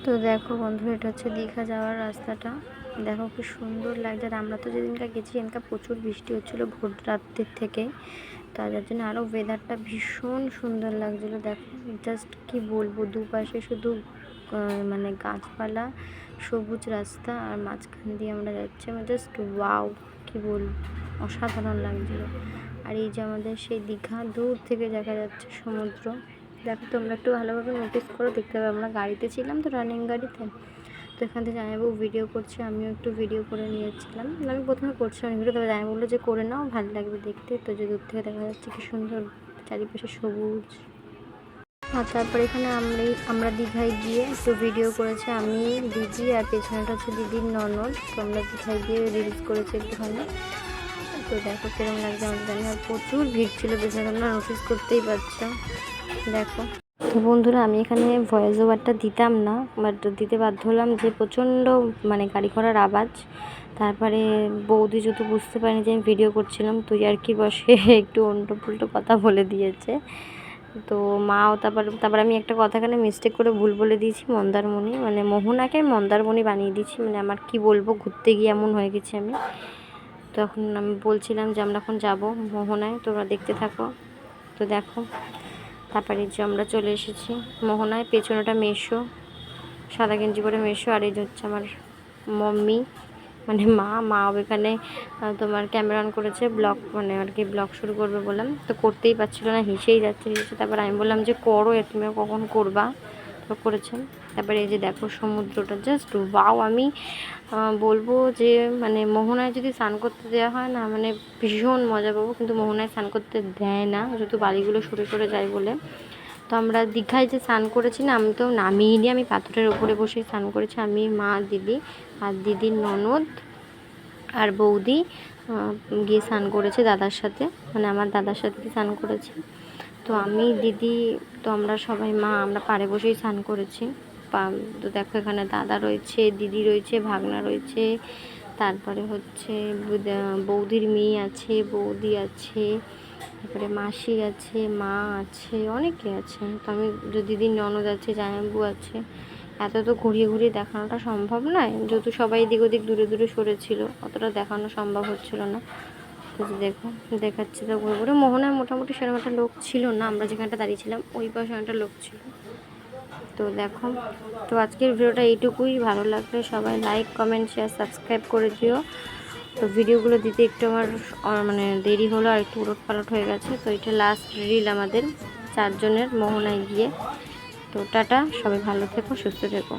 তো দেখো বন্ধু, এটা হচ্ছে দীঘা যাওয়ার রাস্তাটা। দেখো কি সুন্দর লাগছে। আর আমরা তো যেদিনকার গেছি সেদিনকার প্রচুর বৃষ্টি হচ্ছিলো ভোর রাত্রের থেকে, তার জন্য আরও ওয়েদারটা ভীষণ সুন্দর লাগছিলো। দেখো জাস্ট কি বলবো, দুপাশে শুধু মানে গাছপালা, সবুজ রাস্তা, আর মাঝখান দিয়ে আমরা যাচ্ছি। আমার জাস্ট ওয়াও, কি বলবো, অসাধারণ লাগছিলো। আর এই যে আমাদের সেই দীঘা, দূর থেকে দেখা যাচ্ছে সমুদ্র। দেখো তোমরা একটু ভালোভাবে নোটিস করো, দেখতে পাবে আমরা গাড়িতে ছিলাম তো, রানিং গাড়িতে। তো এখান থেকে জামাইবাবু ভিডিও করছে, আমিও একটু ভিডিও করে নিয়েছিলাম। আমি প্রথমে করছিলাম ভিডিও, তবে জামাই বললো যে করে নাও, ভালো লাগবে দেখতে। তো যে দূর থেকে দেখা যাচ্ছে কি সুন্দর চারিপাশে সবুজ। আর তারপরে এখানে আমরা দীঘায় গিয়ে একটু ভিডিও করেছি আমি, দিদি, আর পেছনেটা হচ্ছে দিদির ননদ। তো আমরা দীঘায় গিয়ে রিলস করেছি একটুখানি। তো দেখো কিরকম লাগছে আমাদের জানি। আর প্রচুর ভিড় ছিল পেছনে, তোমরা নোটিস করতেই পারছো। দেখো তো বন্ধুরা, আমি এখানে ভয়েস ওভারটা দিতাম না, বাট দিতে বাধ্য হলাম, যে প্রচণ্ড মানে গাড়ি ঘোড়ার আওয়াজ। তারপরে বৌদি যদি বুঝতে পারেনি যে আমি ভিডিও করছিলাম, তুই আর কি বসে একটু উল্টো পুল্টো কথা বলে দিয়েছে। তো মাও তারপর আমি একটা কথা এখানে মিস্টেক করে ভুল বলে দিয়েছি, মন্দারমণি মানে মোহনাকে মন্দারমণি বানিয়ে দিয়েছি। মানে আমার কি বলবো, ঘুরতে গিয়ে এমন হয়ে গেছি আমি। তখন আমি বলছিলাম যে আমরা এখন যাব মোহনায়, তোমরা দেখতে থাকো। তো দেখো তারপরে যে আমরা চলে এসেছি মোহনায়। পেছনেটা মেশো, সাদা গেঞ্জি পরে মেশো। আর এই যে হচ্ছে আমার মম্মি মানে মাও এখানে তোমার ক্যামেরা অন করেছে, ব্লগ মানে আর কি ব্লগ শুরু করবে বললাম, তো করতেই পারছিল না, হেসেই যাচ্ছে। তারপর আমি বললাম যে করো, তুমিও কখন করবা, তো করেছেন। তারপরে এই যে দেখো সমুদ্রটা জাস্ট ওয়াও। আমি বলবো যে মানে মোহনায় যদি স্নান করতে দেওয়া হয় না, মানে ভীষণ মজা পাবো, কিন্তু মোহনায় স্নান করতে দেয় না, যেহেতু বালিগুলো সরে সরে যায় বলে। তো আমরা দীঘায় যে স্নান করেছি না, আমি তো নামিয়ে নিয়ে আমি পাথরের উপরে বসে স্নান করেছি, আমি, মা, দিদি, আর দিদির ননদ আর বৌদি গিয়ে স্নান করেছে দাদার সাথে, মানে আমার দাদার সাথে স্নান করেছে। তো আমি, দিদি, তো আমরা সবাই আমরা পাড়ে বসেই স্নান করেছি। তো দেখো এখানে দাদা রয়েছে, দিদি রয়েছে, ভাগনা রয়েছে, তারপরে হচ্ছে বৌদির মেয়ে আছে, বৌদি আছে, তারপরে মাসি আছে, মা আছে, অনেকে আছে। তো আমি দিদির ননদ আছে, জামাইবাবু আছে। এত তো ঘুরিয়ে ঘুরিয়ে দেখানোটা সম্ভব নয়, যেহেতু সবাই এদিক ওদিক দূরে দূরে সরেছিল, অতটা দেখানো সম্ভব হচ্ছিল না। দেখো দেখাচ্ছি তো ঘুরে ঘুরে। মোহনায় মোটামুটি সেরকম একটা লোক ছিল না, আমরা যেখানটা দাঁড়িয়েছিলাম ওই পাশে একটা লোক ছিল। তো দেখো, তো আজকের ভিডিওটা এইটুকুই। ভালো লাগলে সবাই লাইক, কমেন্ট, শেয়ার, সাবস্ক্রাইব করে দিও। তো ভিডিওগুলো দিতে একটু আমার মানে দেরি হলো, আর একটু উলটপালট হয়ে গেছে। তো এটা লাস্ট রিল আমাদের চারজনের মোহনায় গিয়ে। তো টাটা, সবাই ভালো থেকো, সুস্থ থেকো।